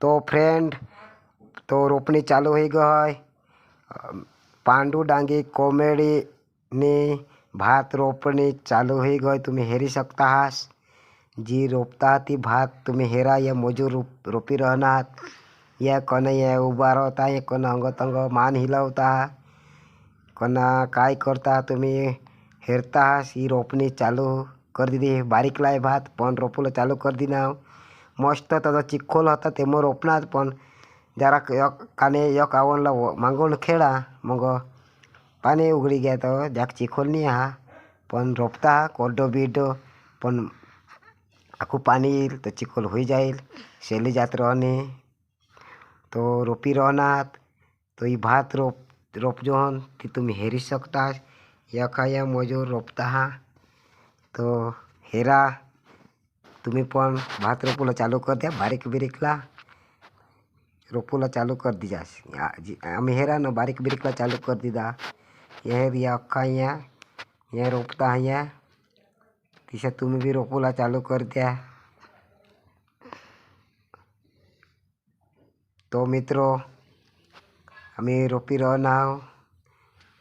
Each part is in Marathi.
तो फ्रेंड तो रोपनी चालू हो गई। पांडू डांगी कॉमेडी नी भात रोपणी चालू हो गई। तुम्ही हेरी शकता हास जी रोपता ती भात तुम्ही हेरा या मजूर रोपी रहणार या कोण या उभा राहता या कोण अंग तंग मान हिलवता कोणा काय करता तुम्ही हेरता हास। ही रोपणी चालू कर दिली। बारीक लाय भात पण रोपलं चालू कर दिना मस्त त्याचा चिखोल होता ते मग रोपणार पण जरा काने एक आवनला मागून खेळा मग पाणी उघडी घ्या तर जाक चिखोल नाही हा पण रोपता कोरडो बिडो पण आखू पाणी येईल तर चिखोल होई जाईल शेली जात रहने तो रोपी रहणार। तो ही भात रोप जोहन ती तुम्ही हेरी शकता या काय मजूर रोपता हा तो हेरा तुम्ही पण भात रोपूला चालू कर द्या। बारीक बिरीकला रोपूला चालू कर दीजास आम्ही हेरा ना बारीक बिरीकला चालू कर दीदा हेर या अख्खा या रोपता या तिशा तुम्ही भी रोपूला चालू कर द्या। तो मित्रो आम्ही रोपी रहनाव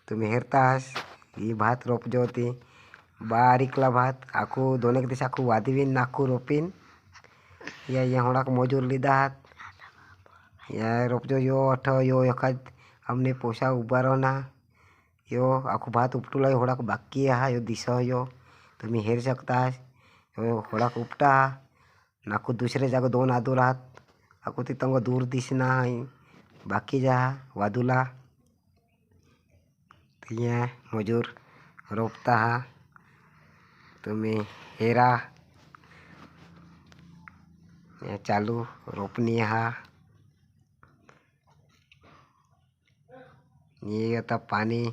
तुम्ही हेरतास ही भात रोप जो होती बारीकला भात आखू दोन एक दिवस आखू वादवीन नाखू रोपीन या होणाक मजूर लिदात या रोप जो यो अठ यो एखाद हमने पोसा उभा रहना यो आखू भात उपटूला होडाक बाकी हा यो दिस यो तुम्ही हेर शकतास यो होडाक उपटा नाखू दुसरे जागो दोन आदू राहत आखू ती तंग दूर दिसना बाकी जा वादूला या मजूर रोपता हा तुम्ही हेरा या चालू रोपणी हा। ये आता पाणी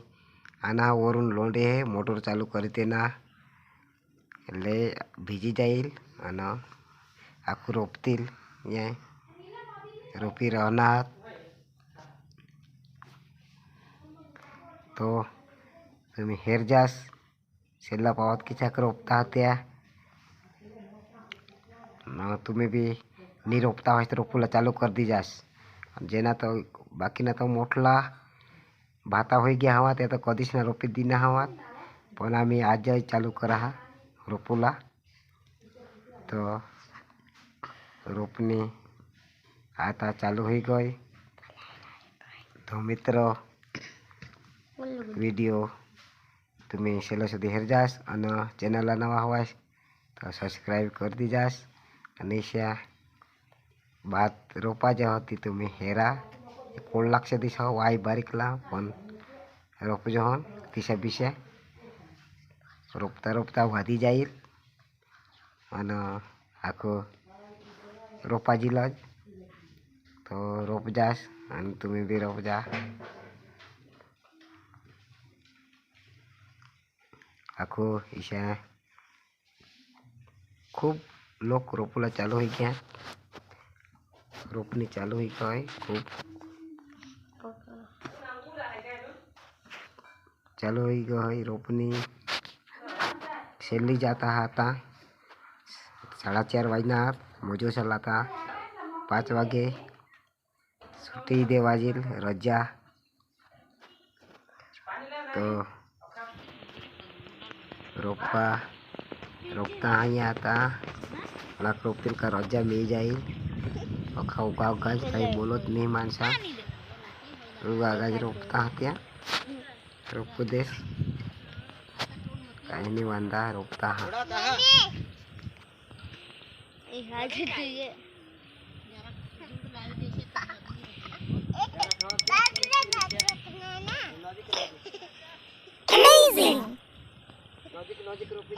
आणा वरून लोंडे है मोटर चालू करते ना ले भिजी जाईल आणि आखू रोपतील ये रोपी रहणार। तो तुम्ही हेर जास शेला पावत किचाक रोपता त्या ना तुम्ही भी नी रोपता हो तो रोपूला चालू कर दी जास जेना तो बाकी ना तो मोठला भाता हो गया हवा ते तो कधीच ना रोपी दिना हवा पण आम्ही आज चालू करा हा रोपूला तो रोपणी आता चालू हो गई। तो मित्र व्हिडिओ तुम्ही शेला सुधी हेर जास आणि चॅनलला नवा हवास तो सबस्क्राईब कर दी जास आणि शा भात रोपा ज्या होती तुम्ही हेरा कोण लक्ष दिसा वाय बारीकला पण रोप जोहन तिशा बिशा रोपता रोपता वादी जाईल आणि आखो रोपा जिलज तो रोप जास आणि तुम्ही बी रोप जा आखो इशा खूब लोग रोपूला चालू हो गया रोपनी चालू ही गई खूब चालू ही गई रोपनी शेली जाता आता 4:30 वाजना मजूर चलाता 5 वागे सुट्टी दे वाजिल रजा तो रोपता है आता लाख रोपतील का रजा मिल जाईल अखा उगा उगाच काही बोलत नाही माणसा उगा उगाच रोपता त्या रोपू देस काही नाही वांदा रोपता हा नजीक रोपी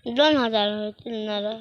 2000 होतील ना रे.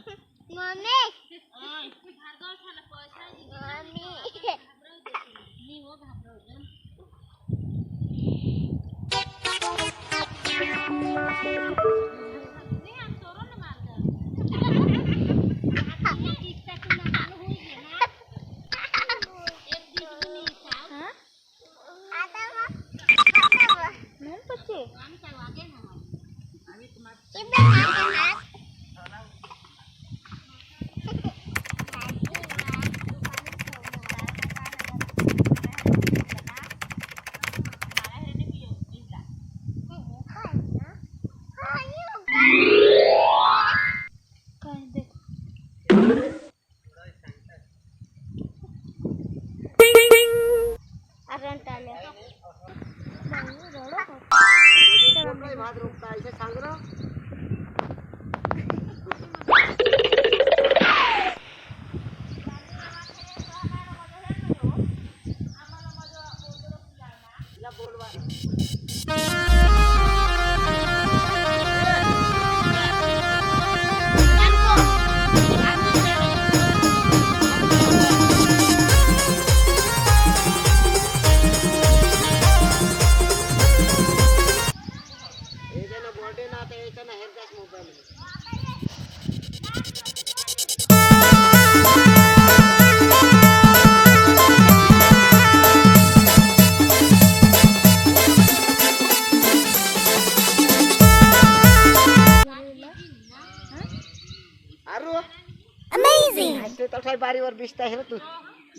तो तसाई बारीवर बिसता है तू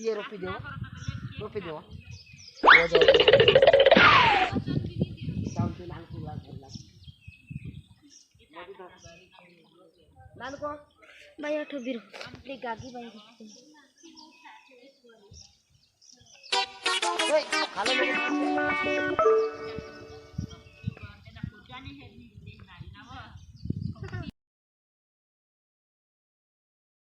ये रोपी दो नानको भाई अठो बिरु ले गागी भाई ओए खालो